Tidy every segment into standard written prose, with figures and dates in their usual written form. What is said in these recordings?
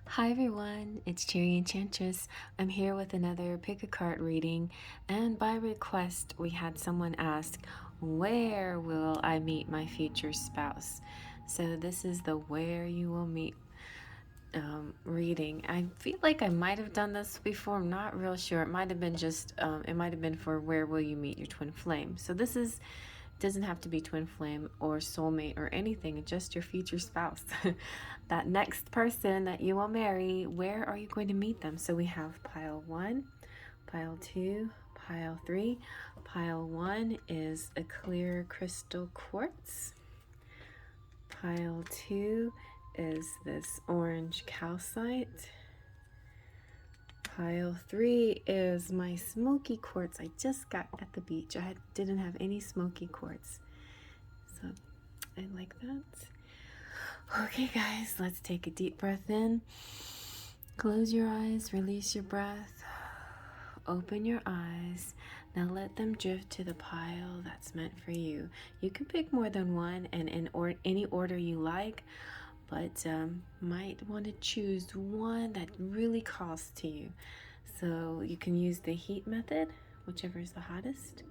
Hi everyone, it's Cherry Enchantress. I'm here with another pick a card reading, and by request, we had someone ask, where will I meet my future spouse? So this is the where you will meet reading. I feel like I might have done this before. I'm not real sure. It might have been it might have been for where will you meet your twin flame. So this is doesn't have to be twin flame or soulmate or anything, just your future spouse. That next person that you will marry, where are you going to meet them? So we have pile 1, pile 2, pile 3. Pile 1 is a clear crystal quartz. Pile 2 is this orange calcite. Pile 3 is my smoky quartz I just got at the beach. Didn't have any smoky quartz, so I like that. Okay guys, let's take a deep breath in. Close your eyes, release your breath. Open your eyes. Now let them drift to the pile that's meant for you. You can pick more than one and in any order you like, but might want to choose one that really calls to you. So you can use the heat method, whichever is the hottest.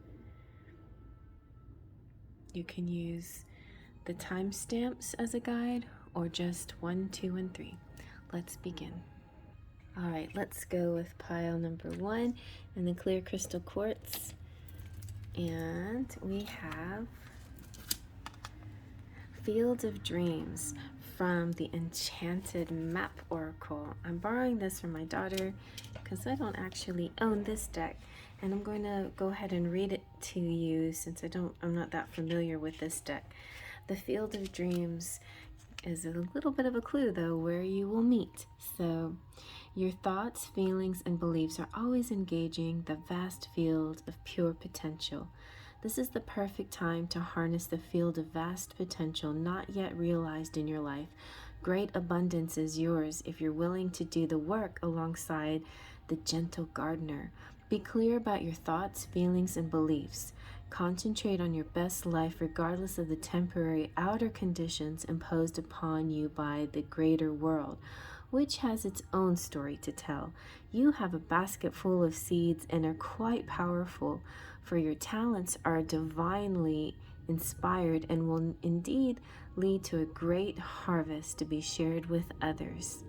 You can use the timestamps as a guide, or just 1, 2, and 3. Let's begin. All right, let's go with pile number 1 in the clear crystal quartz. And we have Field of Dreams from the Enchanted Map Oracle. I'm borrowing this from my daughter because I don't actually own this deck, and I'm going to go ahead and read it to you since I'm not that familiar with this deck. The Field of Dreams is a little bit of a clue though where you will meet. So your thoughts, feelings, and beliefs are always engaging the vast field of pure potential. This is the perfect time to harness the field of vast potential not yet realized in your life. Great abundance is yours if you're willing to do the work alongside the gentle gardener. Be clear about your thoughts, feelings, and beliefs. Concentrate on your best life regardless of the temporary outer conditions imposed upon you by the greater world, which has its own story to tell. You have a basket full of seeds and are quite powerful, for your talents are divinely inspired and will indeed lead to a great harvest to be shared with others.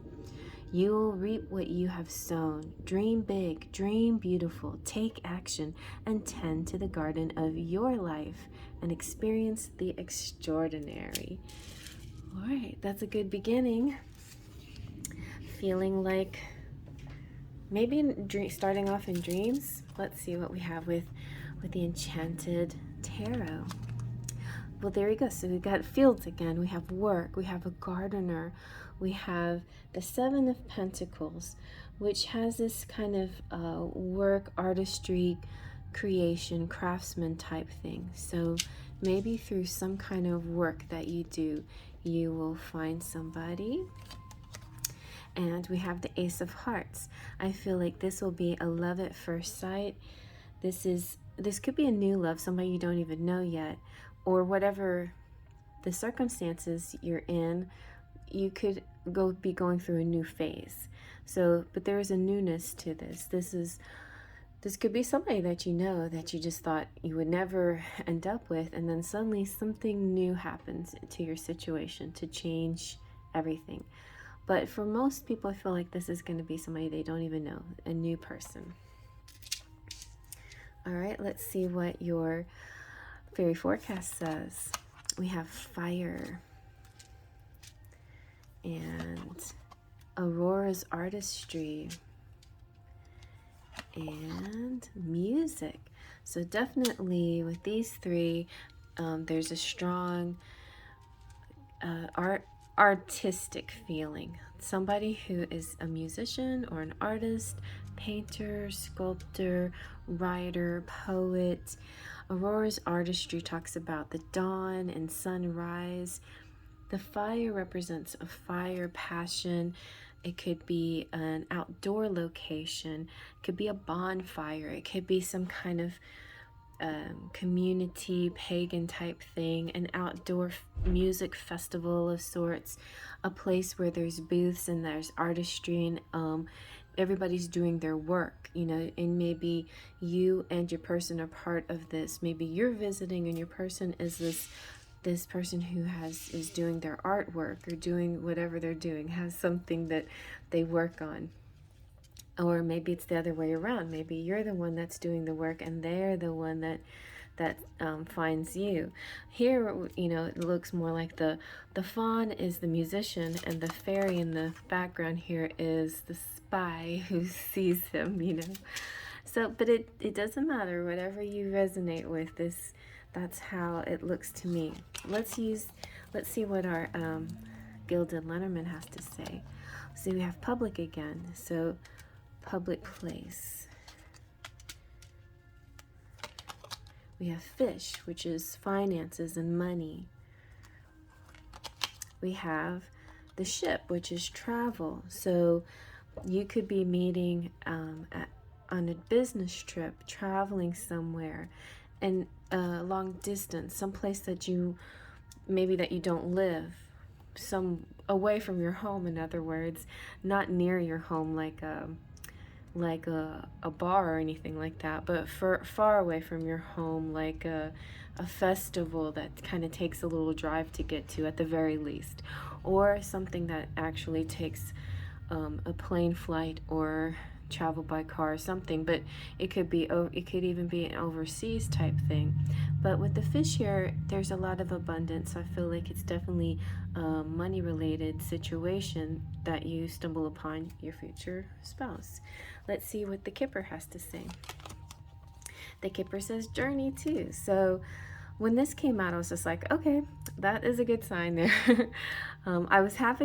You will reap what you have sown. Dream big, dream beautiful, take action, and tend to the garden of your life and experience the extraordinary. All right, that's a good beginning. Feeling like maybe starting off in dreams. Let's see what we have with the Enchanted Tarot. Well, there we go. So we've got fields again. We have work. We have a gardener. We have the Seven of Pentacles, which has this kind of work, artistry, creation, craftsman type thing. So maybe through some kind of work that you do, you will find somebody. And we have the Ace of Hearts. I feel like this will be a love at first sight. This could be a new love, somebody you don't even know yet, or whatever the circumstances you're in, you could be going through a new phase. So, but there is a newness to this. This could be somebody that you know that you just thought you would never end up with, and then suddenly something new happens to your situation to change everything. But for most people, I feel like this is going to be somebody they don't even know, a new person. All right, let's see what your Faery Forecast says. We have fire and Aurora's artistry and music. So definitely with these three, there's a strong artistic feeling. Somebody who is a musician or an artist, painter, sculptor, writer, poet. Aurora's artistry talks about the dawn and sunrise. The fire represents a fire, passion. It could be an outdoor location. It could be a bonfire. It could be some kind of community pagan type thing, an outdoor music festival of sorts, a place where there's booths and there's artistry, and everybody's doing their work, you know, and maybe you and your person are part of this. Maybe you're visiting and your person is this person who is doing their artwork or doing whatever they're doing, has something that they work on. Or maybe it's the other way around. Maybe you're the one that's doing the work and they're the one that finds you. Here, you know, it looks more like the faun is the musician, and the fairy in the background here is the spy who sees him, you know. So, but it doesn't matter. Whatever you resonate with, that's how it looks to me. Let's see what our Gilded Lenormand has to say. So we have public again. So public place. We have fish, which is finances and money. We have the ship, which is travel. So you could be meeting on a business trip, traveling somewhere, and long distance, someplace that you don't live, some away from your home, in other words, not near your home, like a bar or anything like that, but far away from your home, like a festival that kind of takes a little drive to get to at the very least, or something that actually takes a plane flight or travel by car or something. But it could even be an overseas type thing. But with the fish here, there's a lot of abundance, so I feel like it's definitely a money related situation that you stumble upon your future spouse. Let's see what the Kipper has to say. The Kipper says journey too. So when this came out, I was just like, okay, that is a good sign there. I was half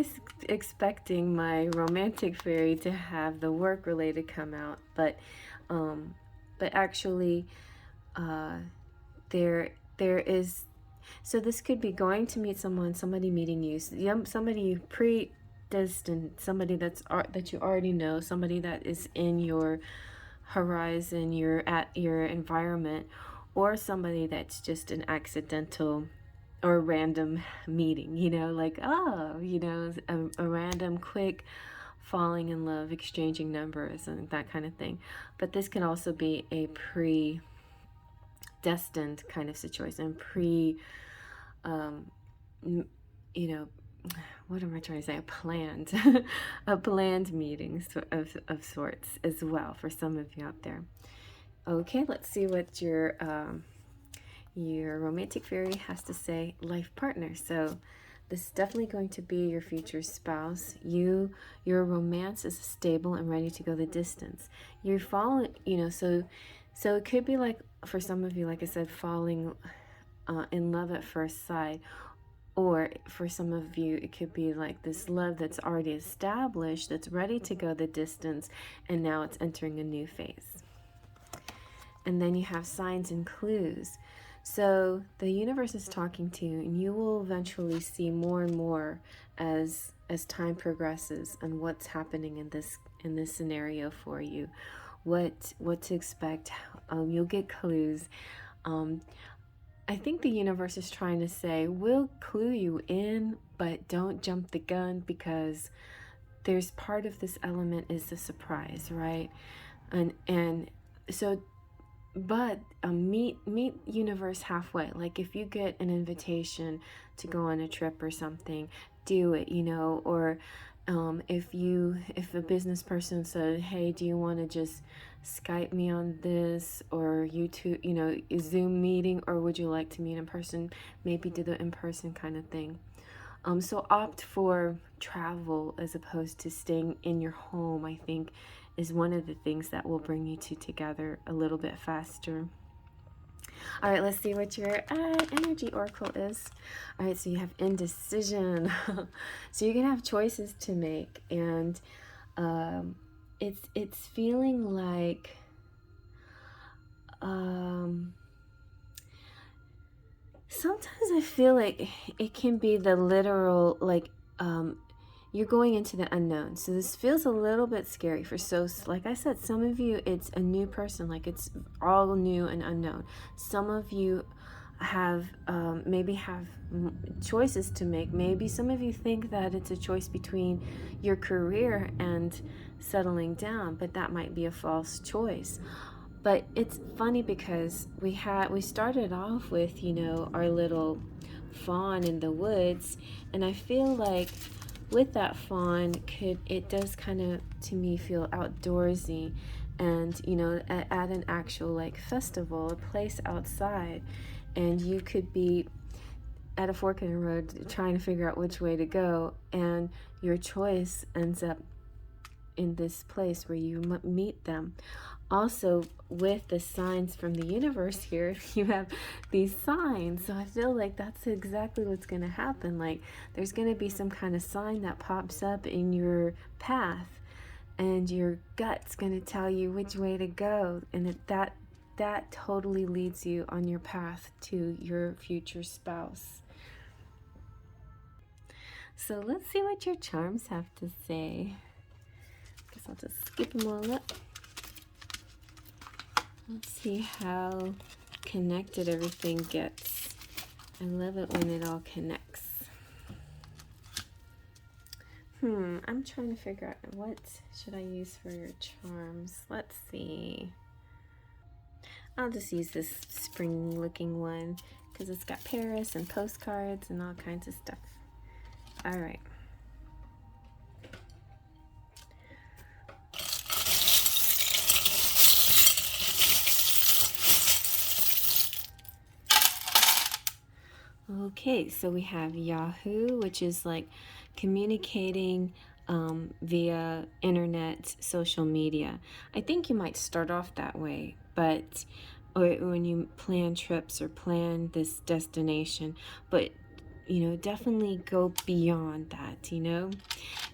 expecting my romantic fairy to have the work related come out, but actually there is, so this could be going to meet someone, somebody meeting you, somebody predestined, somebody that you already know, somebody that is in your horizon, you're at your environment, or somebody that's just an accidental or random meeting, you know, like, oh, you know, a random quick falling in love, exchanging numbers and that kind of thing. But this can also be a predestined kind of situation, you know, what am I trying to say? A planned meeting of sorts as well for some of you out there. Okay, let's see what your romantic fairy has to say. Life partner. So this is definitely going to be your future spouse. Your romance is stable and ready to go the distance. You're falling, you know, so it could be like, for some of you, like I said, falling in love at first sight. Or for some of you, it could be like this love that's already established, that's ready to go the distance, and now it's entering a new phase. And then you have signs and clues. So the universe is talking to you, and you will eventually see more and more as time progresses and what's happening in this scenario for you, what to expect. You'll get clues. I think the universe is trying to say, we'll clue you in, but don't jump the gun, because there's part of this element is the surprise, right? And so, but meet universe halfway. Like if you get an invitation to go on a trip or something, do it, you know. Or if a business person said, hey, do you want to just Skype me on this, or YouTube, you know, Zoom meeting, or would you like to meet in person? Maybe do the in-person kind of thing. So opt for travel as opposed to staying in your home, I think, is one of the things that will bring you two together a little bit faster. All right, let's see what your energy oracle is. All right, so you have indecision. So you're gonna have choices to make, and it's feeling like sometimes I feel like it can be the literal, like you're going into the unknown. So this feels a little bit scary for, so like I said, some of you, it's a new person, like it's all new and unknown. Some of you have maybe have choices to make. Maybe some of you think that it's a choice between your career and settling down, but that might be a false choice. But it's funny because we started off with, you know, our little fawn in the woods, and I feel like with that fawn, it does kind of, to me, feel outdoorsy, and you know, at an actual like festival, a place outside, and you could be at a fork in the road trying to figure out which way to go, and your choice ends up in this place where you meet them. Also, with the signs from the universe here, you have these signs. So I feel like that's exactly what's going to happen. Like there's going to be some kind of sign that pops up in your path, and your gut's going to tell you which way to go. And that totally leads you on your path to your future spouse. So let's see what your charms have to say. Guess I'll just skip them all up. Let's see how connected everything gets. I love it when it all connects. I'm trying to figure out what should I use for your charms. Let's see. I'll just use this spring looking one because it's got Paris and postcards and all kinds of stuff. All right. Okay, so we have Yahoo, which is like communicating via internet, social media. I think you might start off that way, but or when you plan trips or plan this destination, but you know, definitely go beyond that. You know,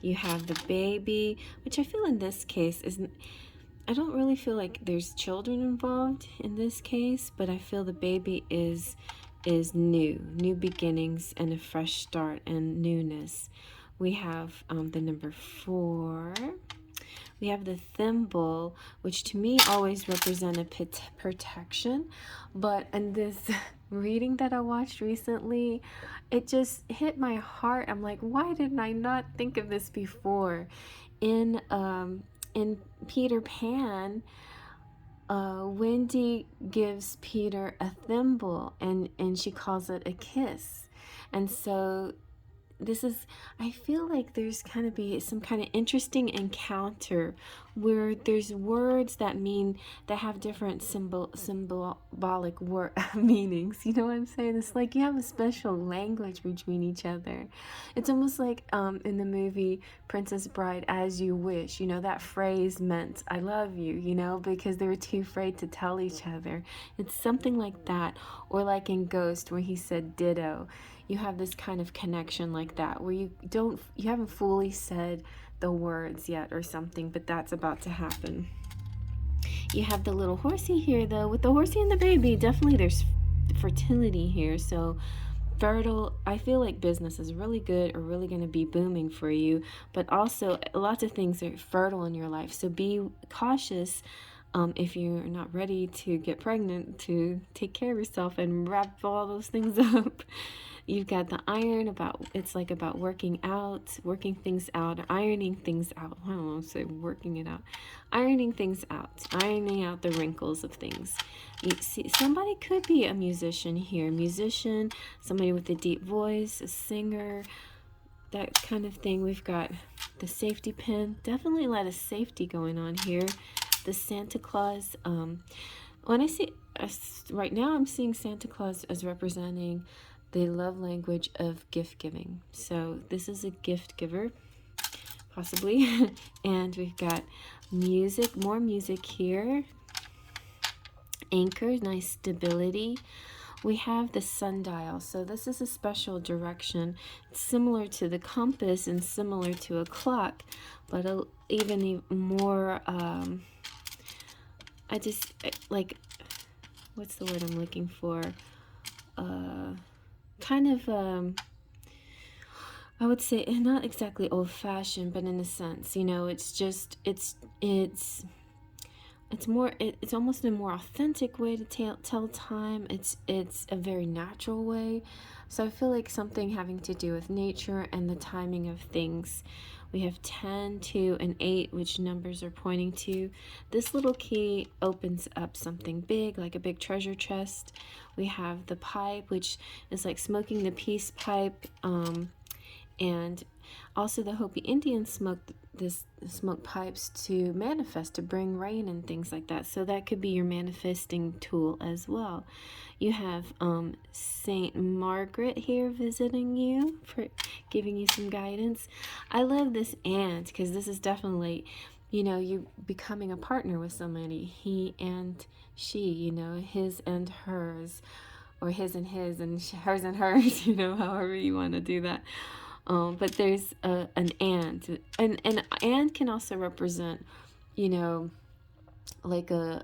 you have the baby, which I feel in this case isn't. I don't really feel like there's children involved in this case, but I feel the baby is new beginnings and a fresh start and newness. We have the number 4. We have the thimble, which to me always represented protection, but in this reading that I watched recently, it just hit my heart. I'm like, why didn't I not think of this before? In Peter Pan, Wendy gives Peter a thimble, and she calls it a kiss. And so this is, I feel like there's kind of be some kind of interesting encounter where there's words that have different symbolic meanings. You know what I'm saying? It's like you have a special language between each other. It's almost like in the movie Princess Bride, As You Wish. You know, that phrase meant I love you, you know, because they were too afraid to tell each other. It's something like that. Or like in Ghost where he said ditto. You have this kind of connection like that where you haven't fully said the words yet or something, but that's about to happen. You have the little horsey here though. With the horsey and the baby, definitely there's fertility here. So fertile, I feel like business is really good or really going to be booming for you, but also lots of things are fertile in your life. So be cautious if you're not ready to get pregnant, to take care of yourself and wrap all those things up. You've got the iron, it's like about working things out, ironing things out. I don't know, say working it out. Ironing things out, ironing out the wrinkles of things. You see, somebody could be a musician here. Musician, somebody with a deep voice, a singer, that kind of thing. We've got the safety pin. Definitely a lot of safety going on here. The Santa Claus. When I see, right now I'm seeing Santa Claus as representing the love language of gift giving. So this is a gift giver, possibly. And we've got music, more music here. Anchor, nice stability. We have the sundial. So this is a special direction. It's similar to the compass and similar to a clock, but even more, I just, like, what's the word I'm looking for? Kind of I would say not exactly old-fashioned, but in a sense, you know, it's just it's more it's almost a more authentic way to tell time. It's a very natural way. So I feel like something having to do with nature and the timing of things. We have 10, 2, and 8, which numbers are pointing to. This little key opens up something big, like a big treasure chest. We have the pipe, which is like smoking the peace pipe, and also the Hopi Indians smoked smoke pipes to manifest, to bring rain and things like that. So that could be your manifesting tool as well. You have Saint Margaret here visiting you, for giving you some guidance. I love this ant because this is definitely, you know, you becoming a partner with somebody. He and she, you know, his and hers, or his and his and hers and hers, you know, however you want to do that. But there's an and an and can also represent, you know, like a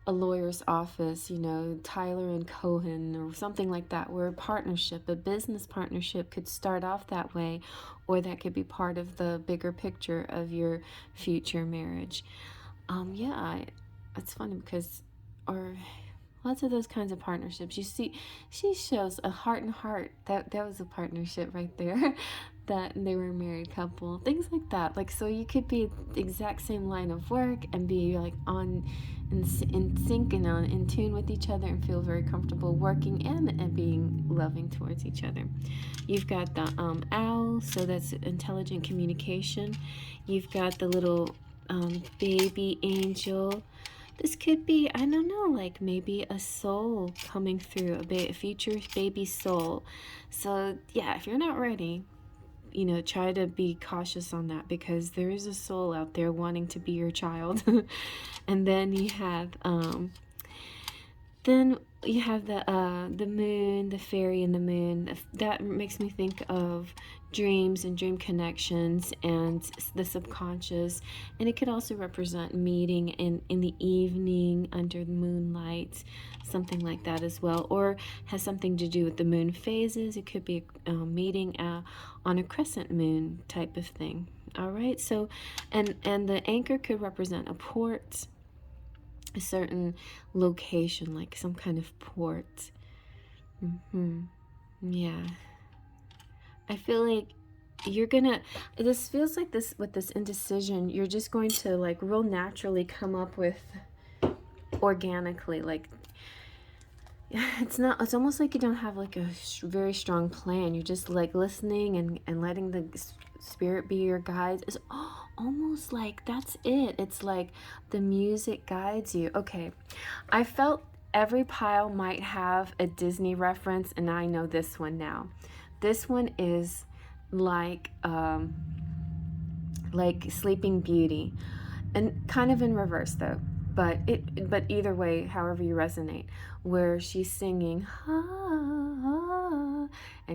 lawyer's office, you know, Tyler and Cohen or something like that, where a partnership, a business partnership could start off that way, or that could be part of the bigger picture of your future marriage. Yeah, it's funny because, or lots of those kinds of partnerships. You see, she shows a heart and heart. That was a partnership right there. That they were a married couple. Things like that. Like, so you could be the exact same line of work and be like on in sync and on in tune with each other and feel very comfortable working and being loving towards each other. You've got the owl, so that's intelligent communication. You've got the little baby angel. This could be, I don't know, like maybe a soul coming through, a future baby soul. So yeah, if you're not ready, you know, try to be cautious on that, because there is a soul out there wanting to be your child. And then you have the moon, the fairy and the moon. That makes me think of dreams and dream connections and the subconscious. And it could also represent meeting in the evening under the moonlight, something like that as well. Or has something to do with the moon phases. It could be a meeting on a crescent moon type of thing. All right, so and the anchor could represent a port, a certain location, like some kind of port. Yeah, I feel like you're gonna, this feels like this, with this indecision, you're just going to like real naturally come up with, organically, like it's almost like you don't have like a very strong plan. You're just like listening and letting the spirit be your guide. It's almost like that's it. It's like the music guides you. Okay, I felt every pile might have a Disney reference, and I know this one now. This one is like Sleeping Beauty, and kind of in reverse though. But either way, however you resonate, where she's singing, and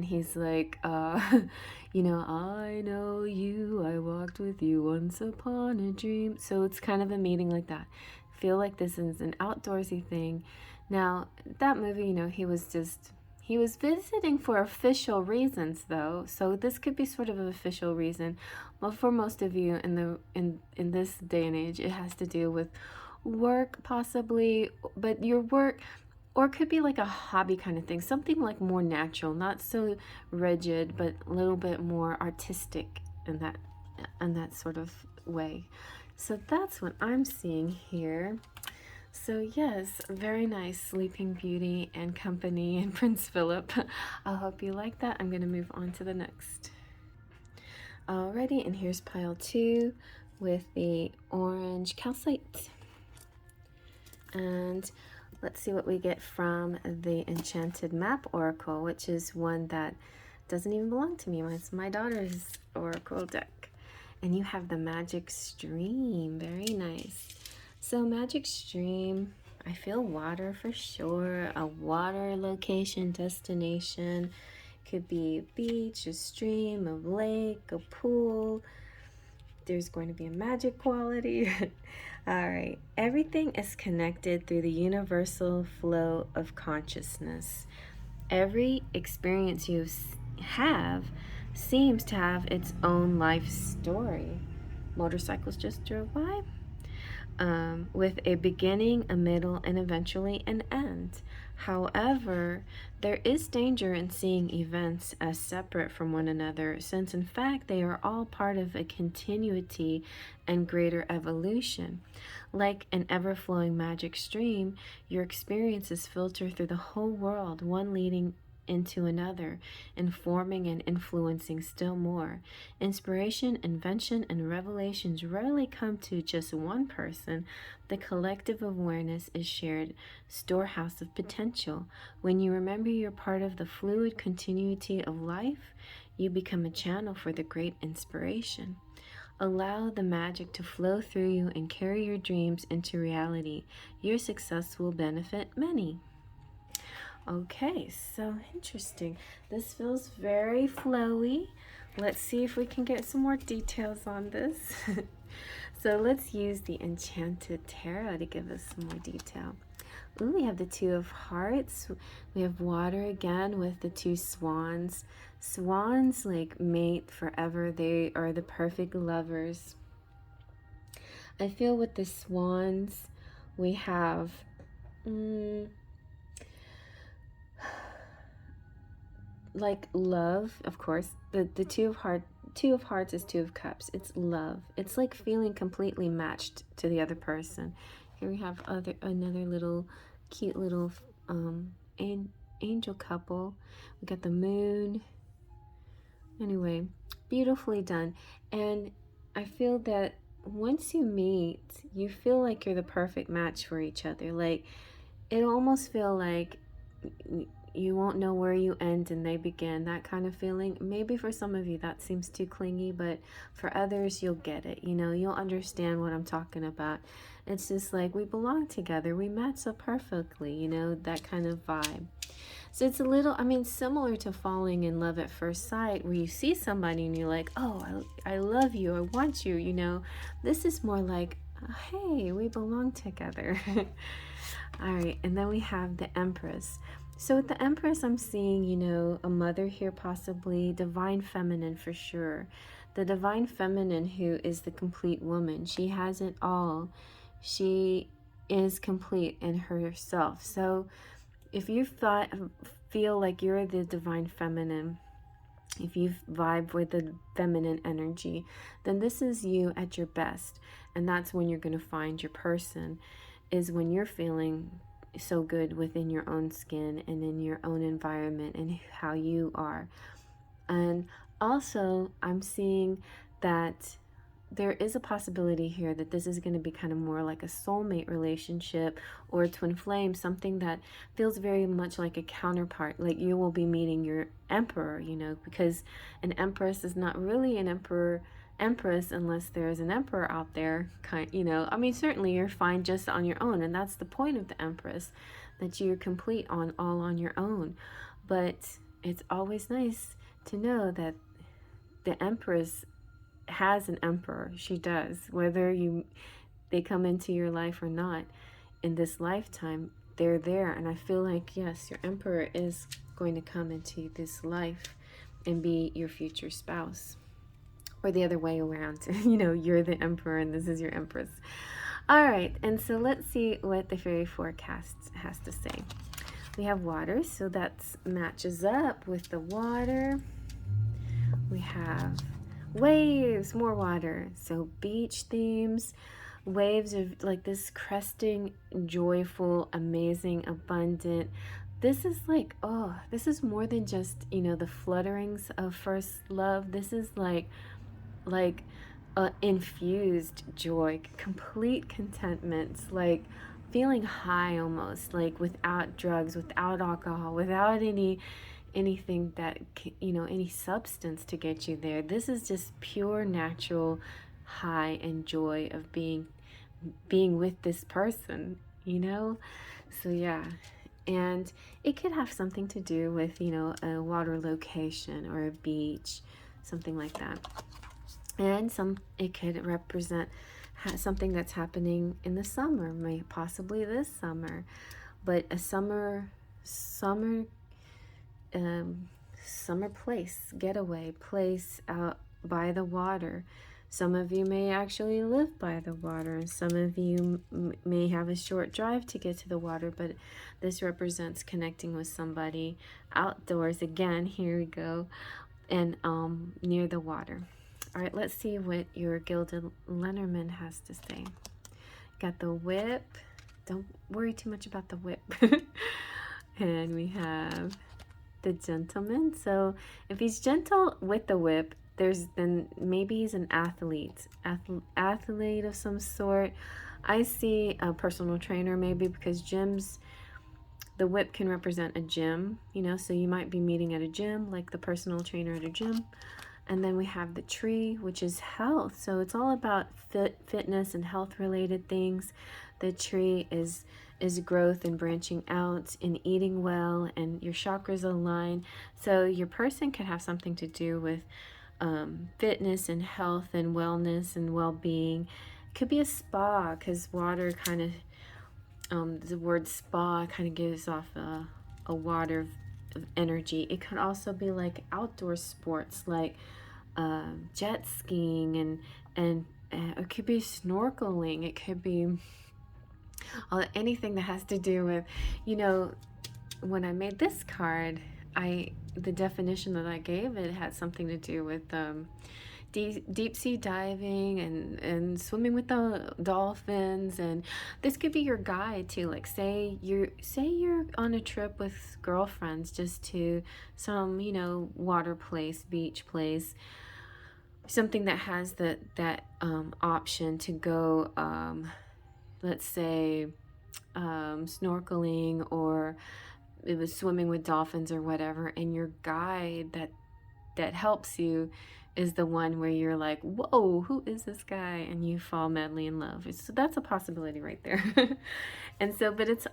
he's like, you know, I know you, I walked with you once upon a dream. So it's kind of a meeting like that. Feel like this is an outdoorsy thing. Now, that movie, you know, he was visiting for official reasons though. So this could be sort of an official reason. But for most of you in this day and age, it has to do with work possibly, but your work, or it could be like a hobby kind of thing, something like more natural, not so rigid, but a little bit more artistic in that sort of way. So that's what I'm seeing here. So yes, very nice, Sleeping Beauty and Company and Prince Philip. I hope you like that. I'm going to move on to the next. Alrighty, and here's pile 2 with the orange calcite. And let's see what we get from the Enchanted Map Oracle, which is one that doesn't even belong to me. It's my daughter's Oracle deck. And you have the Magic Stream. Very nice. So Magic Stream, I feel water for sure. A water location, destination. Could be a beach, a stream, a lake, a pool. There's going to be a magic quality. All right, everything is connected through the universal flow of consciousness. Every experience you have seems to have its own life story. Motorcycles just drove by. With a beginning, a middle, and eventually an end. However, there is danger in seeing events as separate from one another, since in fact they are all part of a continuity and greater evolution. Like an ever flowing magic stream, your experiences filter through the whole world, one leading into another, informing and influencing still more. Inspiration, invention, and revelations rarely come to just one person. The collective awareness is shared storehouse of potential. When you remember you're part of the fluid continuity of life, you become a channel for the great inspiration. Allow the magic to flow through you and carry your dreams into reality. Your success will benefit many. Okay, so interesting. This feels very flowy. Let's see if we can get some more details on this. So let's use the Enchanted Tarot to give us some more detail. Ooh, we have the Two of Hearts. We have water again with the two swans. Swans like mate forever. They are the perfect lovers. I feel with the swans, we have like love, of course. The two of hearts is Two of Cups. It's love. It's like feeling completely matched to the other person. Here we have another little cute little angel couple. We got the moon. Anyway, beautifully done. And I feel that once you meet, you feel like you're the perfect match for each other. Like, it almost feel like you won't know where you end and they begin, that kind of feeling. Maybe for some of you that seems too clingy, but for others you'll get it. You know, you'll understand what I'm talking about. It's just like we belong together, we match so perfectly, you know, that kind of vibe. So it's a little, I mean, similar to falling in love at first sight, where you see somebody and you're like, oh, I love you, I want you, you know. This is more like, hey, we belong together. All right, and then we have the Empress. So with the Empress, I'm seeing, you know, a mother here possibly, divine feminine for sure. The divine feminine who is the complete woman. She has it all. She is complete in herself. So if you feel like you're the divine feminine, if you vibe with the feminine energy, then this is you at your best. And that's when you're going to find your person, is when you're feeling so good within your own skin and in your own environment and how you are. And also, I'm seeing that there is a possibility here that this is going to be kind of more like a soulmate relationship or a twin flame, something that feels very much like a counterpart. Like you will be meeting your emperor, you know, because an empress is not really an empress unless there's an emperor out there, you know. I mean, certainly you're fine just on your own, and that's the point of the Empress, that you're complete all on your own. But it's always nice to know that the Empress has an emperor. She does, whether they come into your life or not in this lifetime, they're there. And I feel like, yes, your emperor is going to come into this life and be your future spouse, or the other way around. You know, you're the emperor and this is your empress. All right, and so let's see what the Faery Forecast has to say. We have water, so that matches up with the water. We have waves, more water, so beach themes. Waves are like this cresting, joyful, amazing, abundant. This is like, oh, this is more than just, you know, the flutterings of first love. This is like infused joy, complete contentment, like feeling high almost, like without drugs, without alcohol, without anything that, you know, any substance to get you there. This is just pure natural high and joy of being with this person, you know. So yeah, and it could have something to do with, you know, a water location or a beach, something like that. And it could represent something that's happening in the summer, possibly this summer, but a summer summer place, getaway place out by the water. Some of you may actually live by the water, and some of you may have a short drive to get to the water, but this represents connecting with somebody outdoors. Again, here we go, and near the water. All right, let's see what your Gilded Lenormand has to say. Got the whip. Don't worry too much about the whip. And we have the gentleman. So if he's gentle with the whip, then maybe he's an athlete of some sort. I see a personal trainer maybe, because gyms, the whip can represent a gym, you know, so you might be meeting at a gym, like the personal trainer at a gym. And then we have the tree, which is health. So it's all about fitness and health related things. The tree is growth and branching out and eating well, and your chakras align. So your person could have something to do with fitness and health and wellness and well-being. It could be a spa, because water kind of, the word spa kind of gives off a water of energy. It could also be like outdoor sports, like jet skiing, and it could be snorkeling. It could be anything that has to do with, you know, when I made this card, the definition that I gave it had something to do with deep sea diving and swimming with the dolphins. And this could be your guide too. Like say you're on a trip with girlfriends just to some, you know, water place, beach place, something that has that option to go, let's say snorkeling, or it was swimming with dolphins or whatever, and your guide that helps you is the one where you're like, whoa, who is this guy? And you fall madly in love. So that's a possibility right there. And so, but it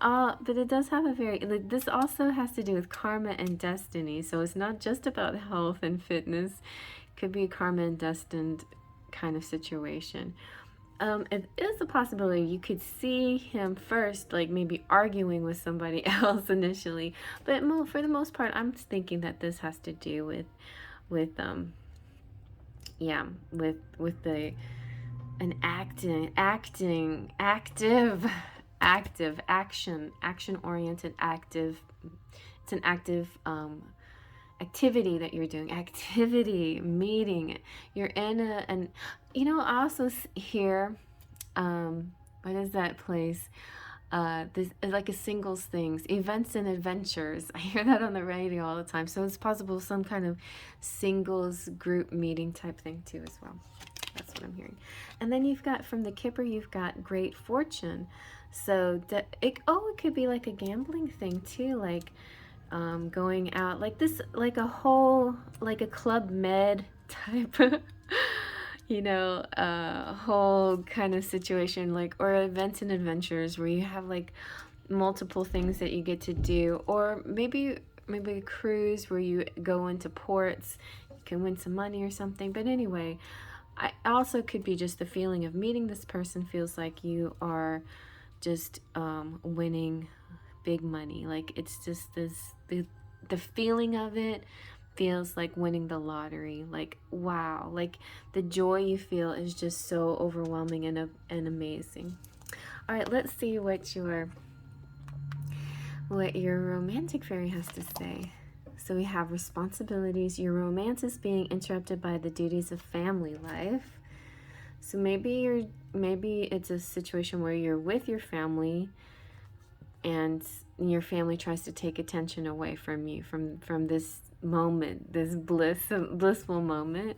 does have a very, this also has to do with karma and destiny. So it's not just about health and fitness. It could be a karma and destined kind of situation. It is a possibility you could see him first, like maybe arguing with somebody else initially, but for the most part, I'm thinking that this has to do with active action oriented active. It's an active activity that you're doing, meeting. You're in and you know, I also hear what is that place, this is like a singles things, events and adventures. I hear that on the radio all the time, so it's possible some kind of singles group meeting type thing too as well. That's what I'm hearing. And then you've got, from the Kipper, you've got great fortune. So it could be like a gambling thing too, like going out like this, like a whole, like a Club Med type you know, whole kind of situation, like, or events and adventures where you have like multiple things that you get to do, or maybe a cruise where you go into ports, you can win some money or something. But anyway, I also could be just the feeling of meeting this person feels like you are just winning big money. Like it's just the feeling of it feels like winning the lottery. Like wow, like the joy you feel is just so overwhelming and amazing. All right, let's see what your romantic fairy has to say. So we have responsibilities. Your romance is being interrupted by the duties of family life. So maybe it's a situation where you're with your family and your family tries to take attention away from you, from this moment, this blissful moment.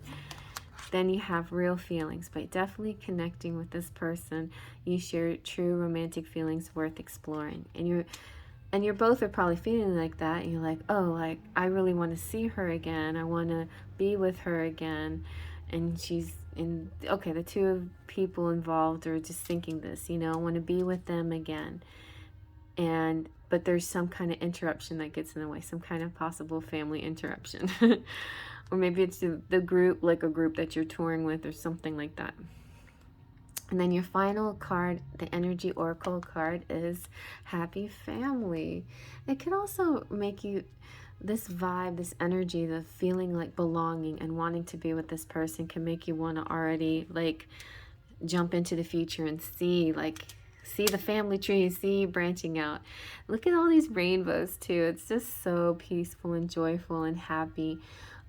Then you have real feelings, but definitely connecting with this person. You share true romantic feelings worth exploring, and you're both are probably feeling like that. And you're like, oh, like I really want to see her again. I want to be with her again. And okay, the two people involved are just thinking this, you know, I want to be with them again. But there's some kind of interruption that gets in the way, some kind of possible family interruption. Or maybe it's the group, like a group that you're touring with or something like that. And then your final card, the Energy Oracle card, is Happy Family. It could also make you this vibe, this energy, the feeling like belonging and wanting to be with this person can make you want to already like jump into the future and see the family tree, see branching out. Look at all these rainbows too. It's just so peaceful and joyful and happy.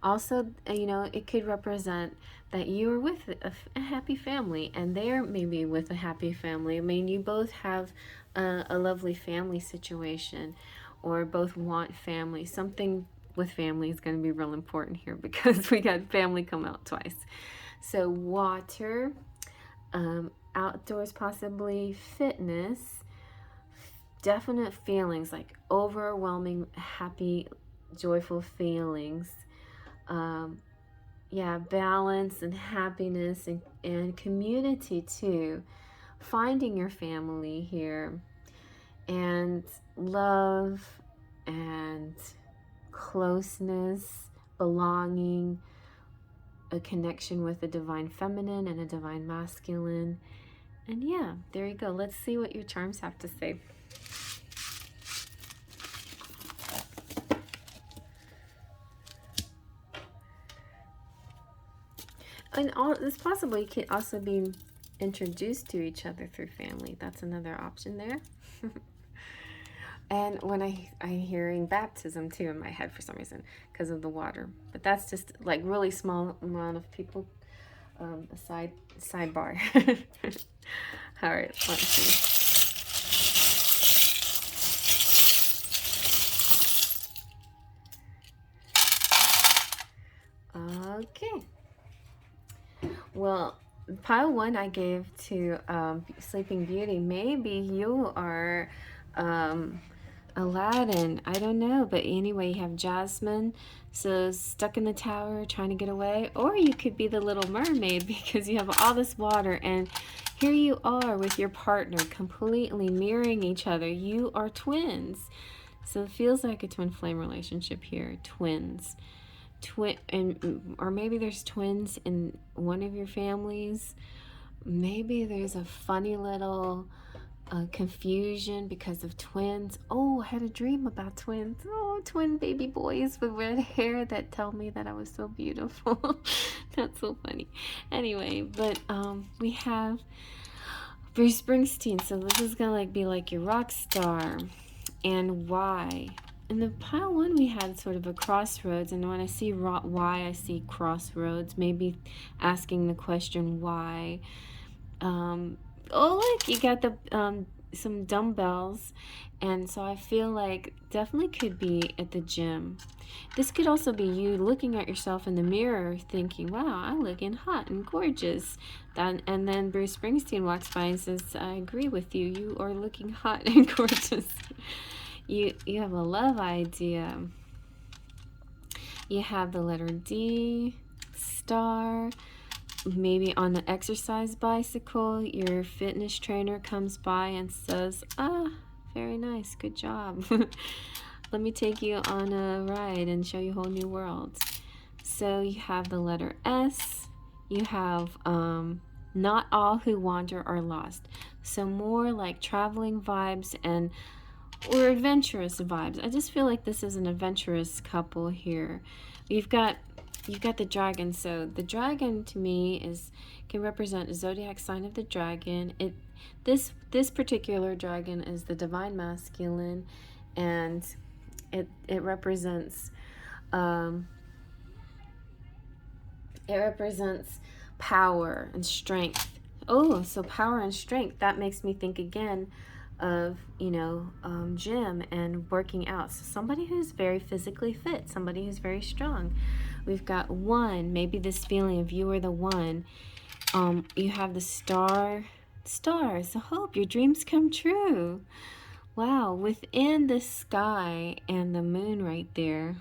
Also, you know, it could represent that you are with a happy family and they're maybe with a happy family. I mean, you both have a lovely family situation, or both want family. Something with family is going to be real important here because we got family come out twice. So water, outdoors, possibly fitness, definite feelings like overwhelming, happy, joyful feelings. Yeah, balance and happiness and community too. Finding your family here, and love and closeness, belonging, a connection with a divine feminine and a divine masculine. And yeah, there you go. Let's see what your charms have to say. And all this possibly could also be introduced to each other through family. That's another option there. And when I'm hearing baptism too in my head for some reason because of the water, but that's just like really small amount of people. A sidebar. All right, let's see. Okay. Well, pile 1 I gave to Sleeping Beauty. Maybe you are Aladdin. I don't know. But anyway, you have Jasmine, so stuck in the tower trying to get away. Or you could be the Little Mermaid because you have all this water. And here you are with your partner completely mirroring each other. You are twins. So it feels like a twin flame relationship here. Twins. Or maybe there's twins in one of your families. Maybe there's a funny little confusion because of twins. Oh, I had a dream about twins. Oh, twin baby boys with red hair that tell me that I was so beautiful. That's so funny. Anyway, but we have Bruce Springsteen. So this is gonna be like your rock star. And why? In the pile 1, we had sort of a crossroads, and when I see why, I see crossroads. Maybe asking the question why. Oh, look, you got the some dumbbells, and so I feel like definitely could be at the gym. This could also be you looking at yourself in the mirror, thinking, "Wow, I'm looking hot and gorgeous." And then Bruce Springsteen walks by and says, "I agree with you. You are looking hot and gorgeous." You have a love idea. You have the letter D, star. Maybe on the exercise bicycle, your fitness trainer comes by and says, "Ah, very nice, good job. Let me take you on a ride and show you a whole new world." So you have the letter S. You have not all who wander are lost. So more like traveling vibes or adventurous vibes. I just feel like this is an adventurous couple here. You've got the dragon. So the dragon to me can represent a zodiac sign of the dragon. This particular dragon is the divine masculine, and it represents power and strength. Oh, so power and strength. That makes me think again of, gym and working out. So somebody who's very physically fit, somebody who's very strong. We've got 1, maybe this feeling of you are the one. You have the star. Stars, I hope your dreams come true. Wow, within the sky and the moon right there.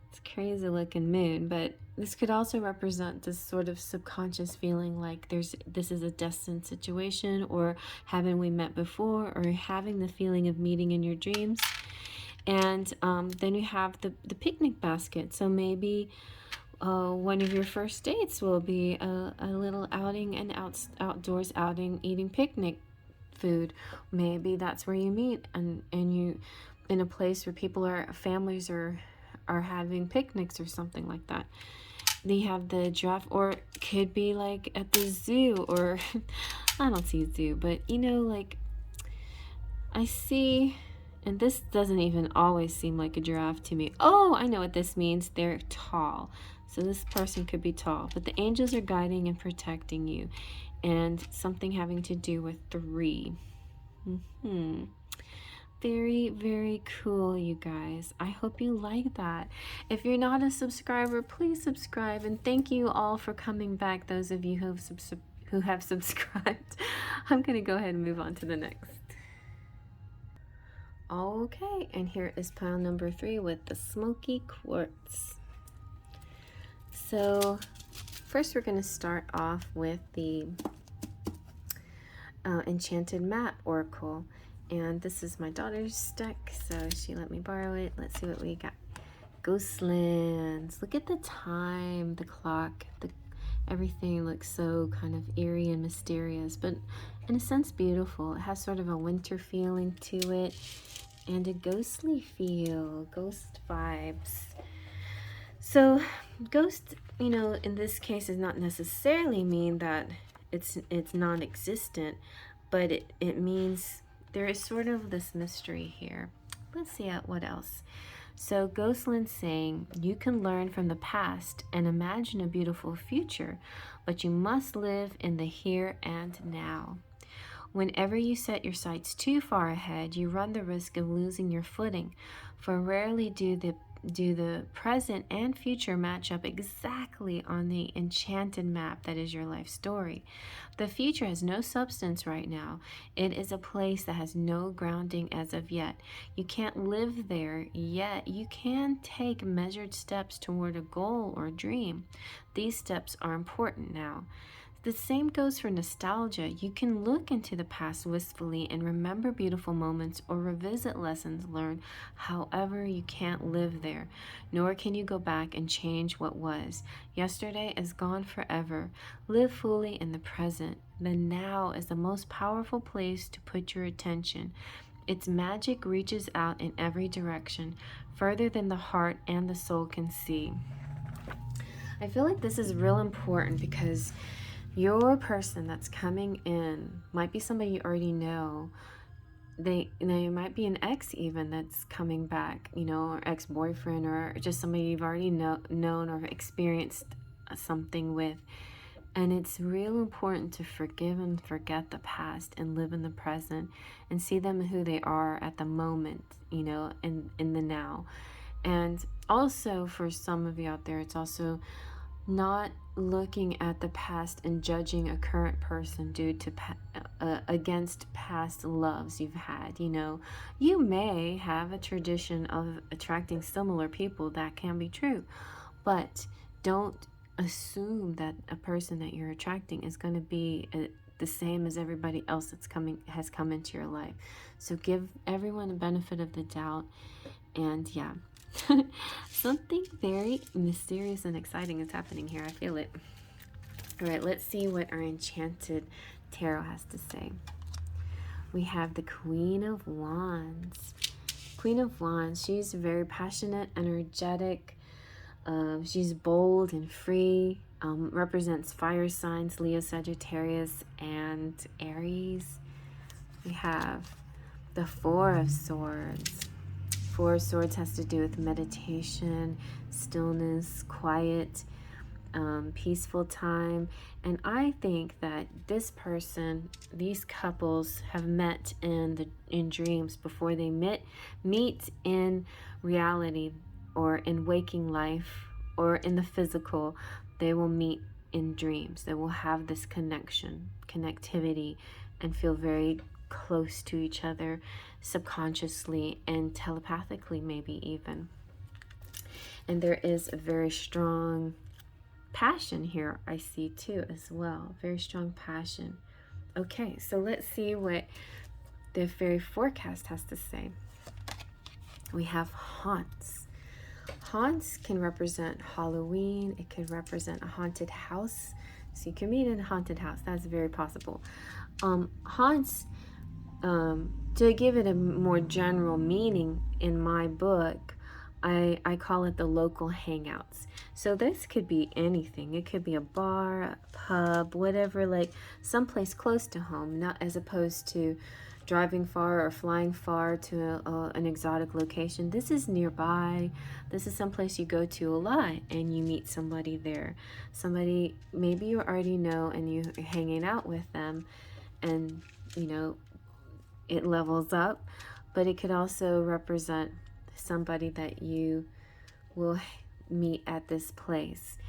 It's a crazy looking moon, but this could also represent this sort of subconscious feeling like this is a destined situation, or haven't we met before, or having the feeling of meeting in your dreams. And then you have the picnic basket. So maybe one of your first dates will be a little outing, and outdoors outing, eating picnic food. Maybe that's where you meet, and you in a place where families are having picnics or something like that. They have the giraffe, or it could be like at the zoo, or I don't see a zoo, but you know, like I see, and this doesn't even always seem like a giraffe to me. Oh, I know what this means. They're tall. So this person could be tall, but the angels are guiding and protecting you, and something having to do with 3. Very, very cool, you guys. I hope you like that. If you're not a subscriber, please subscribe, and thank you all for coming back, those of you who have subscribed. I'm gonna go ahead and move on to the next. Okay, and here is pile number 3 with the Smokey quartz. So first we're going to start off with the Enchanted Map Oracle, and this is my daughter's deck, so she let me borrow it. Let's see what we got. Ghostlands. Look at the time, the clock, everything looks so kind of eerie and mysterious, but in a sense beautiful. It has sort of a winter feeling to it, and a ghostly feel, ghost vibes. So ghost, you know, in this case does not necessarily mean that it's non-existent, but it means there is sort of this mystery here. Let's see what else. So Ghostland's saying, you can learn from the past and imagine a beautiful future, but you must live in the here and now. Whenever you set your sights too far ahead, you run the risk of losing your footing, for rarely do the present and future match up exactly on the enchanted map that is your life story. The future has no substance right now. It is a place that has no grounding as of yet. You can't live there yet. You can take measured steps toward a goal or dream. These steps are important now. The same goes for nostalgia. You can look into the past wistfully and remember beautiful moments or revisit lessons learned. However, you can't live there, nor can you go back and change what was. Yesterday is gone forever. Live fully in the present. The now is the most powerful place to put your attention. Its magic reaches out in every direction, further than the heart and the soul can see. I feel like this is real important because your person that's coming in might be somebody you already know. They might be an ex even that's coming back, you know, or ex-boyfriend, or just somebody you've already known or experienced something with. And it's real important to forgive and forget the past and live in the present and see them who they are at the moment, you know, in the now. And also for some of you out there, it's also not looking at the past and judging a current person due to against past loves you've had. You know, you may have a tradition of attracting similar people. That can be true, but don't assume that a person that you're attracting is going to be the same as everybody else has come into your life. So give everyone the benefit of the doubt. And yeah, something very mysterious and exciting is happening here. I feel it. All right, let's see what our Enchanted Tarot has to say. We have the Queen of Wands. Queen of Wands, she's very passionate, energetic. She's bold and free. Represents fire signs, Leo, Sagittarius, and Aries. We have the Four of Swords. Four of Swords has to do with meditation, stillness, quiet, peaceful time. And I think that this person, these couples have met in dreams before they meet in reality, or in waking life, or in the physical. They will meet in dreams. They will have this connectivity, and feel very close to each other subconsciously and telepathically, maybe even. And there is a very strong passion here, I see too, as well. Very strong passion. Okay, so let's see what the Faery Forecast has to say. We have haunts. Haunts can represent Halloween. It could represent a haunted house. So you can meet in a haunted house. That's very possible. Haunts To give it a more general meaning in my book, I call it the local hangouts. So this could be anything. It could be a bar, a pub, whatever, like someplace close to home, not as opposed to driving far or flying far to an exotic location. This is nearby. This is someplace you go to a lot and you meet somebody there. Somebody maybe you already know and you're hanging out with them, and you know, it levels up, but it could also represent somebody that you will meet at this place.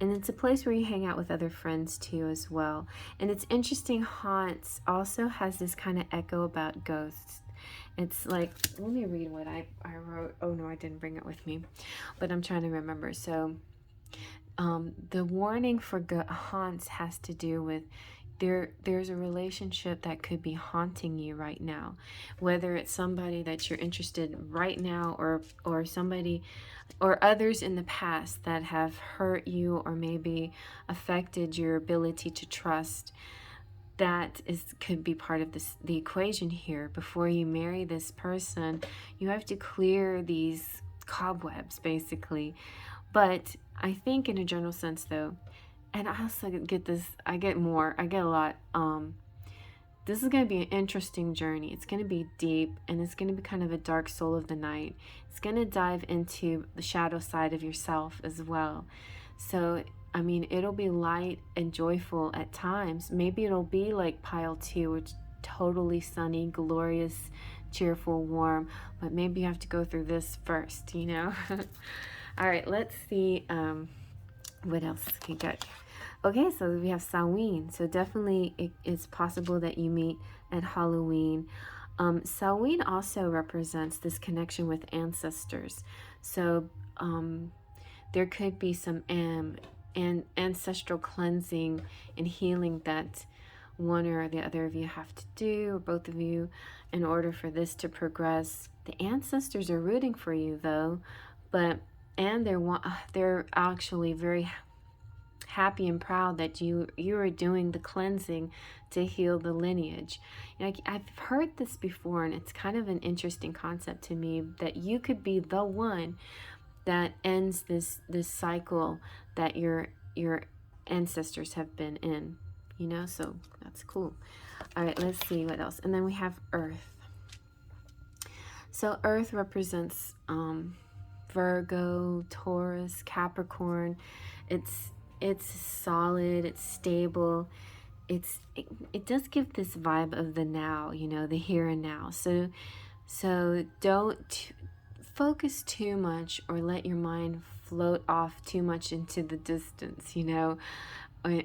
And it's a place where you hang out with other friends too as well. And it's interesting, haunts also has this kind of echo about ghosts. It's like, let me read what I wrote. Oh no, I didn't bring it with me, but I'm trying to remember. So the warning for haunts has to do with there's a relationship that could be haunting you right now, whether it's somebody that you're interested in right now, or somebody or others in the past that have hurt you or maybe affected your ability to trust. That could be part of the equation here. Before you marry this person, you have to clear these cobwebs basically. But I think in a general sense though, and I also get this, I get a lot. This is going to be an interesting journey. It's going to be deep, and it's going to be kind of a dark soul of the night. It's going to dive into the shadow side of yourself as well. So, I mean, it'll be light and joyful at times. Maybe it'll be like pile 2, which totally sunny, glorious, cheerful, warm. But maybe you have to go through this first, you know? All right, let's see what else we got. Okay, so we have Samhain. So definitely it's possible that you meet at Halloween. Samhain also represents this connection with ancestors. So there could be some ancestral cleansing and healing that one or the other of you have to do, or both of you, in order for this to progress. The ancestors are rooting for you though, and they're actually very happy and proud that you are doing the cleansing to heal the lineage. You know, I've heard this before, and it's kind of an interesting concept to me, that you could be the one that ends this cycle that your ancestors have been in, you know. So that's cool. All right, let's see what else. And then we have Earth. So Earth represents Virgo, Taurus, Capricorn. It's solid, it's stable. It does give this vibe of the now, you know, the here and now. So don't focus too much or let your mind float off too much into the distance, you know,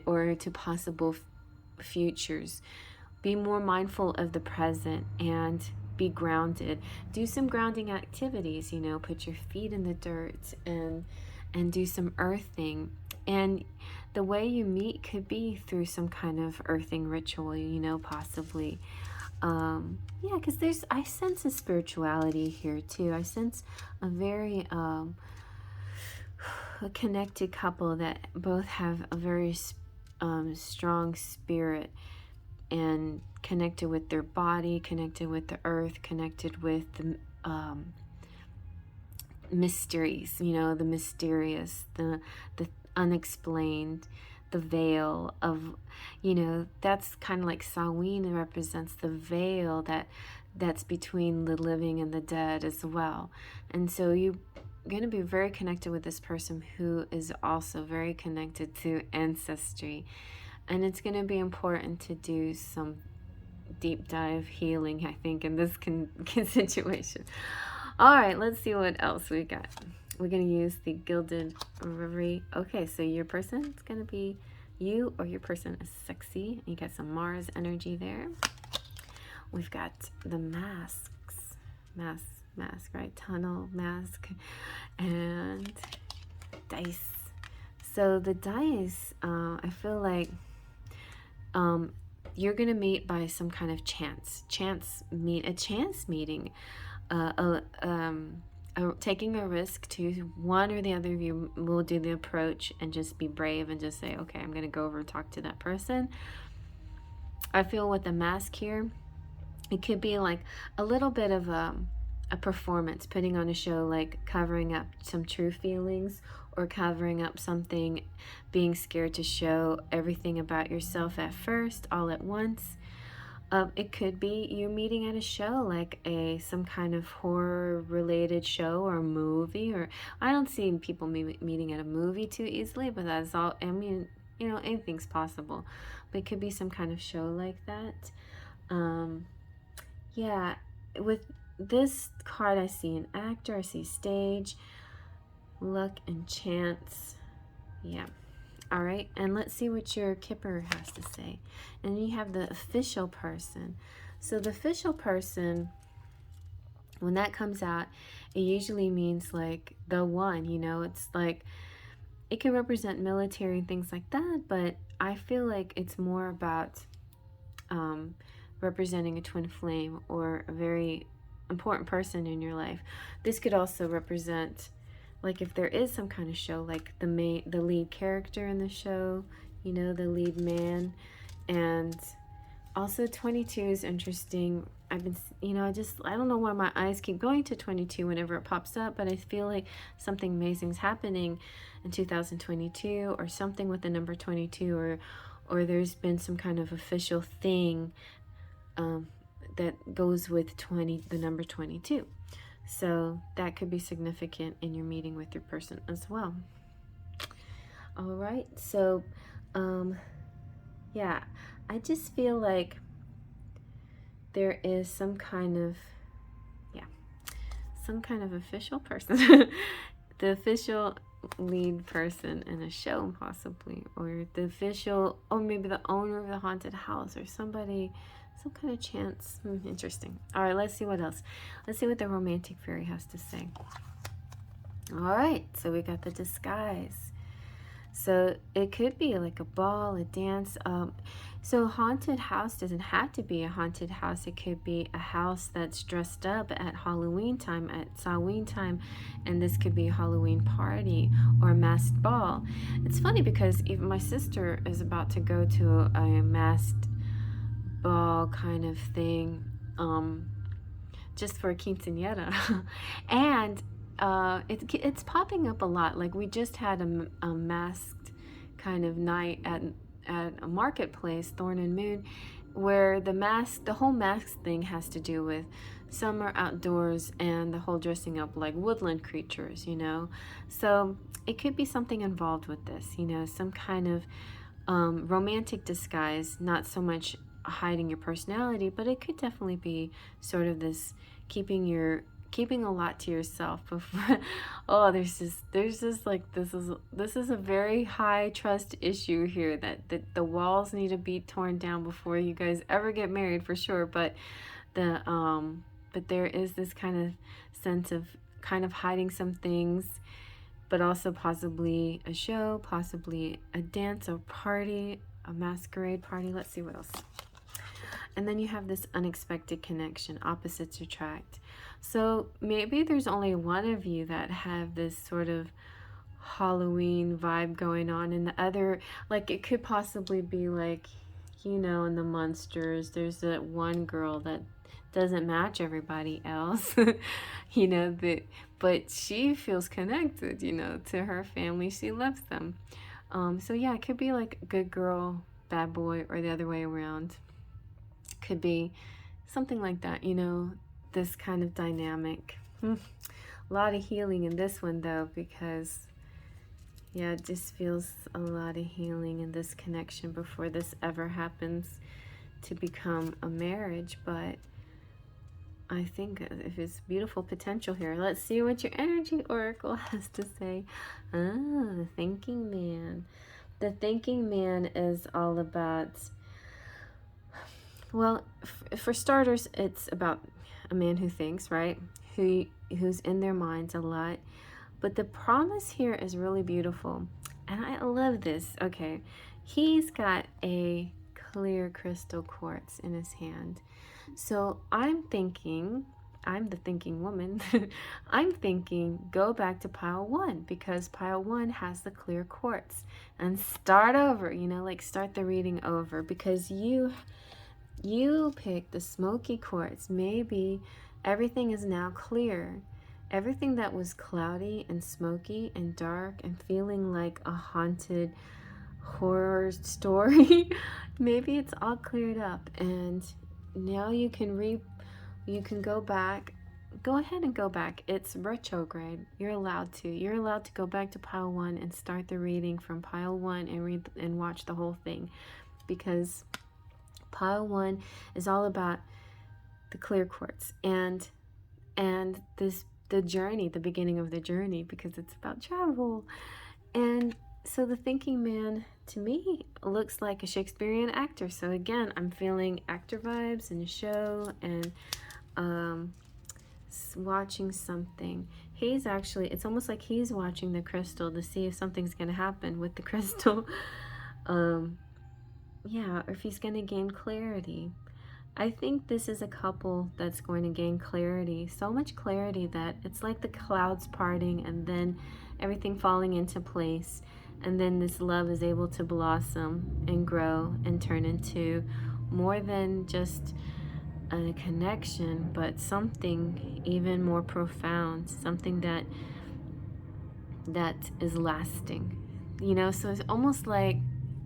or to possible futures. Be more mindful of the present and be grounded. Do some grounding activities, you know, put your feet in the dirt and do some earthing. And the way you meet could be through some kind of earthing ritual, you know, possibly. Yeah, because I sense a spirituality here too. I sense a very a connected couple that both have a very strong spirit, and connected with their body, connected with the earth, connected with the mysteries, you know, the mysterious, the unexplained, the veil of, you know, that's kind of like Samhain represents the veil that's between the living and the dead as well. And so you're going to be very connected with this person who is also very connected to ancestry. And it's going to be important to do some deep dive healing, I think, in this situation. All right, let's see what else we got. We're going to use the Gilded Reverie. Okay, so your person is going to be, you or your person is sexy. You got some Mars energy there. We've got the mask, right? Tunnel, mask, and dice. So the dice, I feel like you're going to meet by some kind of chance meeting. Taking a risk to one or the other of you will do the approach and just be brave and just say, okay, I'm going to go over and talk to that person. I feel with the mask here, It could be like a little bit of a performance, putting on a show, like covering up some true feelings or covering up something, being scared to show everything about yourself at first, all at once. It could be you meeting at a show, like some kind of horror related show or movie, or I don't see people meeting at a movie too easily, but that's all. I mean, you know, anything's possible, but it could be some kind of show like that. Yeah, with this card I see an actor, I see stage, luck and chance. Yeah. All right, and let's see what your Kipper has to say. And you have the official person. So the official person, when that comes out, it usually means like the one, you know, it's like it can represent military and things like that, but I feel like it's more about representing a twin flame or a very important person in your life. This could also represent, like, if there is some kind of show, like the lead character in the show, you know, the lead man. And also 22 is interesting. I've been, you know, I don't know why my eyes keep going to 22 whenever it pops up, but I feel like something amazing is happening in 2022, or something with the number 22, or there's been some kind of official thing that goes with the number 22. So that could be significant in your meeting with your person as well. All right, so yeah, I just feel like there is some kind of official person, the official lead person in a show possibly, or the official, or maybe the owner of the haunted house, or somebody, some kind of chance. Interesting. All right, let's see what else. Let's see what the romantic fairy has to say. All right, so we got the disguise. So it could be like a ball, a dance. So haunted house doesn't have to be a haunted house. It could be a house that's dressed up at Halloween time, at Samhain time, and this could be a Halloween party or a masked ball. It's funny because even my sister is about to go to a masked ball kind of thing, just for a quinceañera, and it's popping up a lot. Like, we just had a masked kind of night at a marketplace, Thorn and Moon, where the whole mask thing has to do with summer outdoors and the whole dressing up like woodland creatures, you know. So it could be something involved with this, you know, some kind of romantic disguise, not so much hiding your personality, but it could definitely be sort of this keeping a lot to yourself before. Oh, there's just like, this is a very high trust issue here, that the walls need to be torn down before you guys ever get married, for sure. But but there is this kind of sense of kind of hiding some things, but also possibly a show, possibly a dance, a party, a masquerade party. Let's see what else. And then you have this unexpected connection, opposites attract. So maybe there's only one of you that have this sort of Halloween vibe going on, and the other, like, it could possibly be like, you know, in the Monsters, there's that one girl that doesn't match everybody else, you know, but she feels connected, you know, to her family. She loves them. So yeah, it could be like good girl, bad boy, or the other way around. Could be something like that, you know, this kind of dynamic. A lot of healing in this one, though, because yeah, it just feels a lot of healing in this connection before this ever happens to become a marriage. But I think if it's beautiful potential here. Let's see what your energy oracle has to say. The thinking man. The thinking man is all about, well, for starters, it's about a man who thinks, right? Who's in their minds a lot. But the promise here is really beautiful. And I love this. Okay, he's got a clear crystal quartz in his hand. So I'm thinking, I'm the thinking woman, I'm thinking go back to pile 1, because pile 1 has the clear quartz, and start over, you know, like start the reading over, because You picked the Smokey quartz. Maybe everything is now clear. Everything that was cloudy and smoky and dark and feeling like a haunted horror story, maybe it's all cleared up, and now you can go back. Go ahead and go back. It's retrograde. You're allowed to. You're allowed to go back to pile 1 and start the reading from pile 1 and read and watch the whole thing, because pile 1 is all about the clear quartz and the journey, the beginning of the journey, because it's about travel. And so the thinking man to me looks like a Shakespearean actor. So again, I'm feeling actor vibes in a show, and watching something. He's actually, it's almost like he's watching the crystal to see if something's going to happen with the crystal. Yeah, or if he's going to gain clarity. I think this is a couple that's going to gain clarity, so much clarity that it's like the clouds parting and then everything falling into place, and then this love is able to blossom and grow and turn into more than just a connection, but something even more profound, something that is lasting, you know. So it's almost like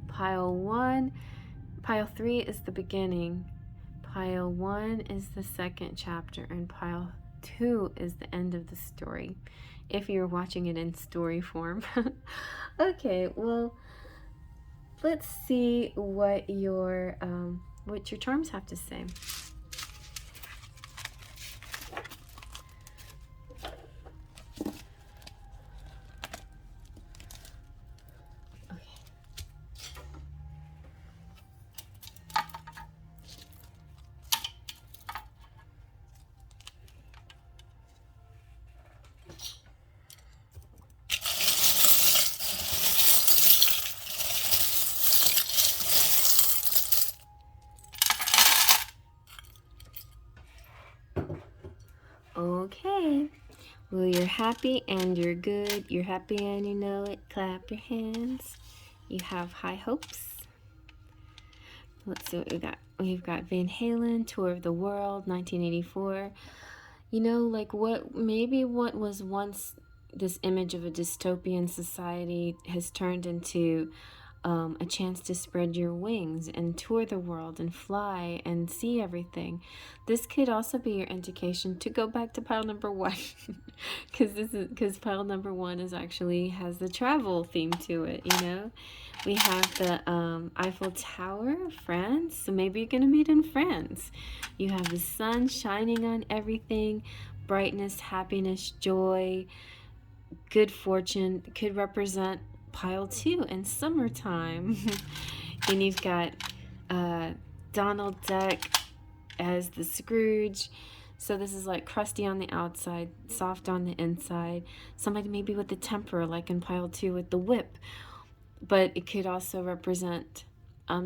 pile 1, pile 3 is the beginning, pile 1 is the second chapter, and pile 2 is the end of the story, if you're watching it in story form. Okay, well, let's see what your charms have to say. Okay, well, you're happy and you're good. You're happy and you know it. Clap your hands. You have high hopes. Let's see what we got. We've got Van Halen, Tour of the World, 1984. You know, like what was once this image of a dystopian society has turned into a chance to spread your wings and tour the world and fly and see everything. This could also be your indication to go back to pile number 1, because pile number 1 is actually has the travel theme to it. You know, we have the Eiffel Tower, France. So maybe you're gonna meet in France. You have the sun shining on everything, brightness, happiness, joy, good fortune. Could represent pile 2 in summertime. And you've got Donald Duck as the Scrooge. So this is like crusty on the outside, soft on the inside. Somebody maybe with the temper, like in pile 2 with the whip. But it could also represent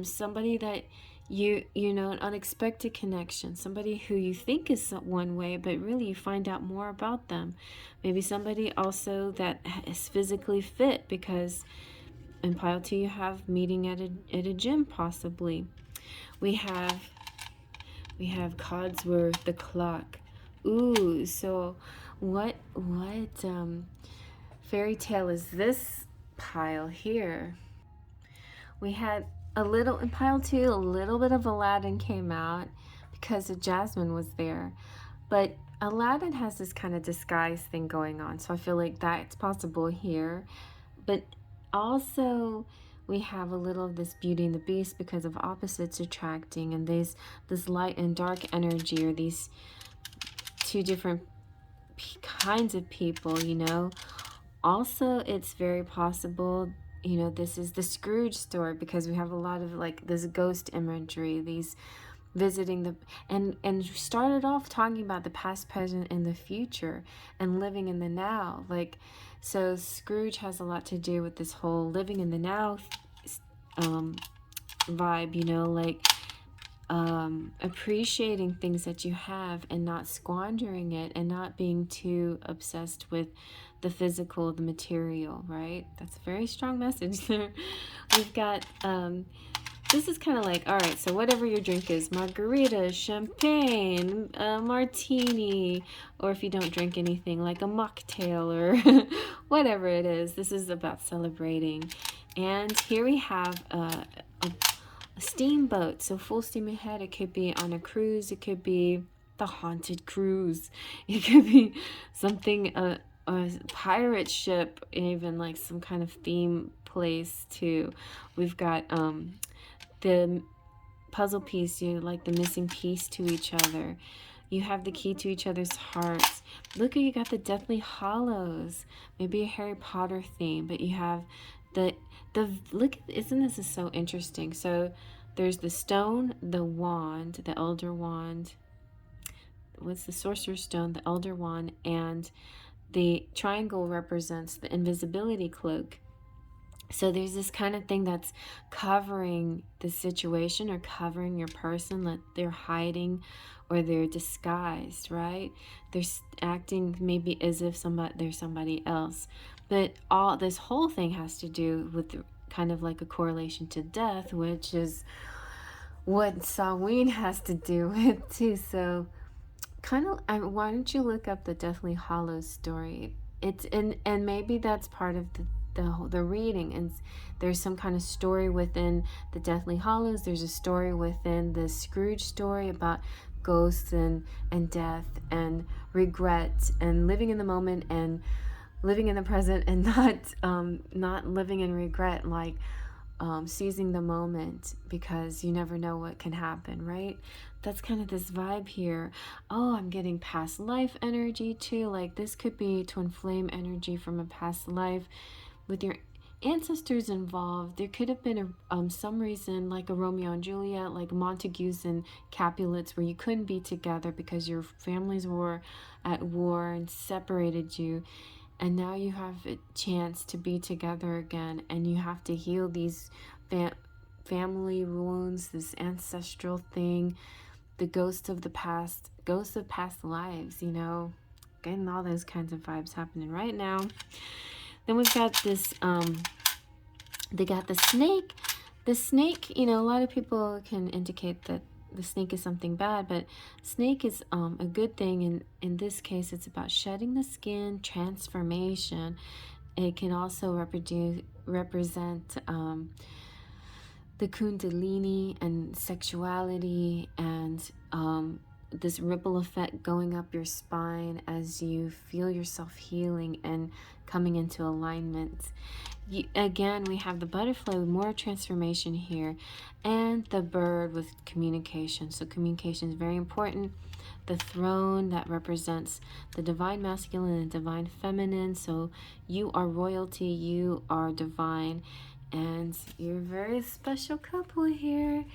somebody that you know, an unexpected connection, somebody who you think is one way, but really you find out more about them. Maybe somebody also that is physically fit, because in pile 2 you have meeting at a gym possibly. We have Codsworth, the clock. Ooh, so what fairy tale is this pile here? We had a little in pile 2, a little bit of Aladdin came out because of Jasmine was there, but Aladdin has this kind of disguise thing going on, so I feel like that's possible here. But also we have a little of this Beauty and the Beast because of opposites attracting, and this light and dark energy, or these two different kinds of people, you know. Also, it's very possible, you know, this is the Scrooge story, because we have a lot of like this ghost imagery, these visiting the and started off talking about the past, present, and the future, and living in the now. Like, so Scrooge has a lot to do with this whole living in the now vibe, you know, like appreciating things that you have and not squandering it, and not being too obsessed with the physical, the material, right? That's a very strong message there. We've got this is kind of like, all right, so whatever your drink is, margarita, champagne, a martini, or if you don't drink anything, like a mocktail or whatever it is, this is about celebrating. And here we have a steamboat, so full steam ahead. It could be on a cruise, it could be the haunted cruise, it could be something, a pirate ship, even like some kind of theme place too. We've got the puzzle piece, you like the missing piece to each other. You have the key to each other's hearts. Look, you got the Deathly Hallows, maybe a Harry Potter theme, but you have the look, isn't this so interesting? So there's the stone, the wand, the elder wand. What's the sorcerer's stone, the elder wand, and the triangle represents the invisibility cloak. So there's this kind of thing that's covering the situation or covering your person, that they're hiding or they're disguised, right? They're acting maybe as if there's somebody else. But all this whole thing has to do with kind of like a correlation to death, which is what Samhain has to do with too. So kind of, why don't you look up the Deathly Hallows story? It's and maybe that's part of the reading, and there's some kind of story within the Deathly Hallows. There's a story within the Scrooge story about ghosts and death and regret and living in the moment and living in the present and not living in regret, like seizing the moment, because you never know what can happen, right? That's kind of this vibe here. Oh, I'm getting past life energy too. Like this could be twin flame energy from a past life with your ancestors involved. There could have been some reason, like a Romeo and Juliet, like Montagues and Capulets, where you couldn't be together because your families were at war and separated you. And now you have a chance to be together again, and you have to heal these family wounds, this ancestral thing, the ghosts of the past, ghosts of past lives, you know, getting all those kinds of vibes happening right now. Then we've got this, they got the snake. The snake, you know, a lot of people can indicate that the snake is something bad, but snake is a good thing. And in this case, it's about shedding the skin, transformation. It can also represent the kundalini and sexuality, and this ripple effect going up your spine as you feel yourself healing and coming into alignment. Again, we have the butterfly with more transformation here, and the bird with communication. So communication is very important. The throne, that represents the divine masculine and divine feminine. So you are royalty, you are divine, and you're a very special couple here.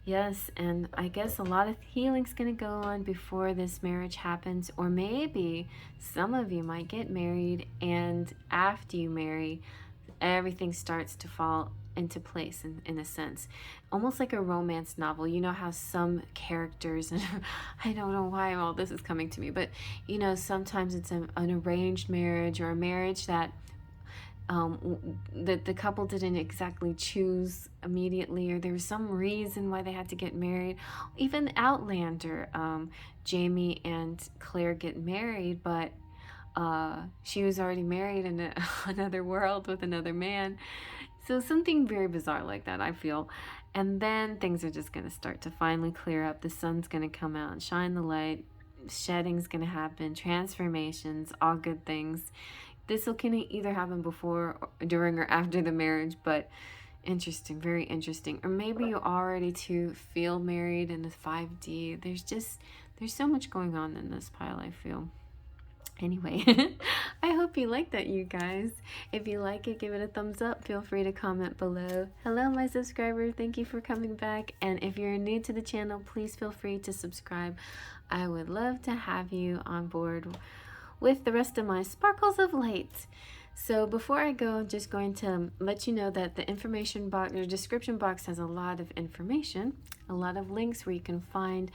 Yes, and I guess a lot of healing's going to go on before this marriage happens, or maybe some of you might get married, and after you marry, everything starts to fall into place in a sense, almost like a romance novel. You know how some characters, and I don't know why all this is coming to me, but you know, sometimes it's an arranged marriage, or a marriage that the couple didn't exactly choose immediately, or there was some reason why they had to get married. Even Outlander, Jamie and Claire get married, but she was already married in another world with another man. So something very bizarre like that, I feel. And then things are just going to start to finally clear up. The sun's going to come out and shine the light. Shedding's going to happen. Transformations, all good things. This can either happen before, during, or after the marriage, but interesting, very interesting. Or maybe you already feel married in the 5D. There's so much going on in this pile, I feel. Anyway, I hope you like that, you guys. If you like it, give it a thumbs up. Feel free to comment below. Hello, my subscriber. Thank you for coming back. And if you're new to the channel, please feel free to subscribe. I would love to have you on board with the rest of my sparkles of light. So before I go, I'm just going to let you know that the information box, the description box, has a lot of information, a lot of links where you can find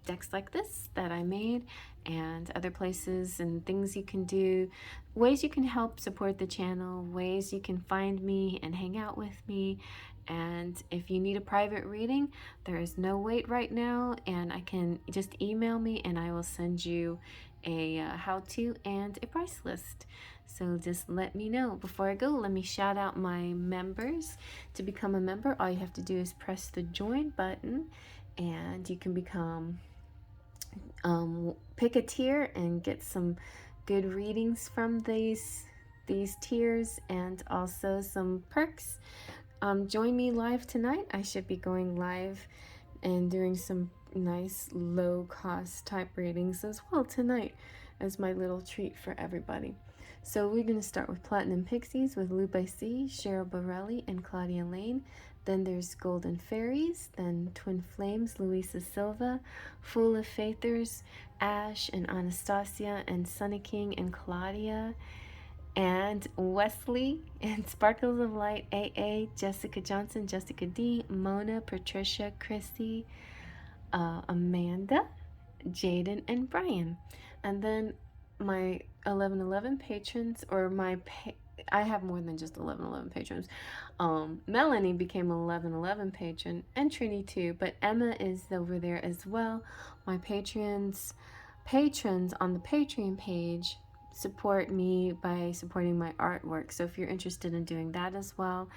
decks like this that I made, and other places and things you can do, ways you can help support the channel, ways you can find me and hang out with me, And if you need a private reading, there is no wait right now, and I can just email me and I will send you a how-to and a price list. So just let me know. Before I go, let me shout out my members. To become a member, all you have to do is press the join button, and you can become pick a tier and get some good readings from these tiers, and also some perks. Join me live tonight. I should be going live and doing some nice low cost type readings as well tonight as my little treat for everybody. So we're going to start with Platinum Pixies with Lupe C, Cheryl Borelli, and Claudia Lane. Then there's Golden Fairies, then Twin Flames, Luisa Silva, Fool of Faithers, Ash and Anastasia, and Sunny King and Claudia, and Wesley, and Sparkles of Light, AA, Jessica Johnson, Jessica D, Mona, Patricia, Chrissy, Amanda, Jaden, and Brian. And then my 1111 patrons, or I have more than just 1111 patrons. Melanie became an 1111 patron, and Trini too, but Emma is over there as well. My patrons on the Patreon page support me by supporting my artwork. So if you're interested in doing that as well,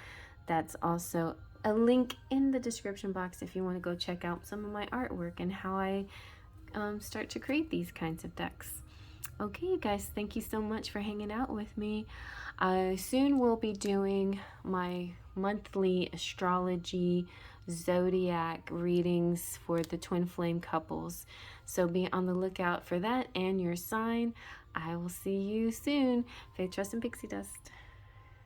that's also a link in the description box if you want to go check out some of my artwork and how I start to create these kinds of decks. Okay, you guys, thank you so much for hanging out with me. I soon will be doing my monthly astrology zodiac readings for the twin flame couples. So be on the lookout for that and your sign. I will see you soon. Faith, trust, and pixie dust.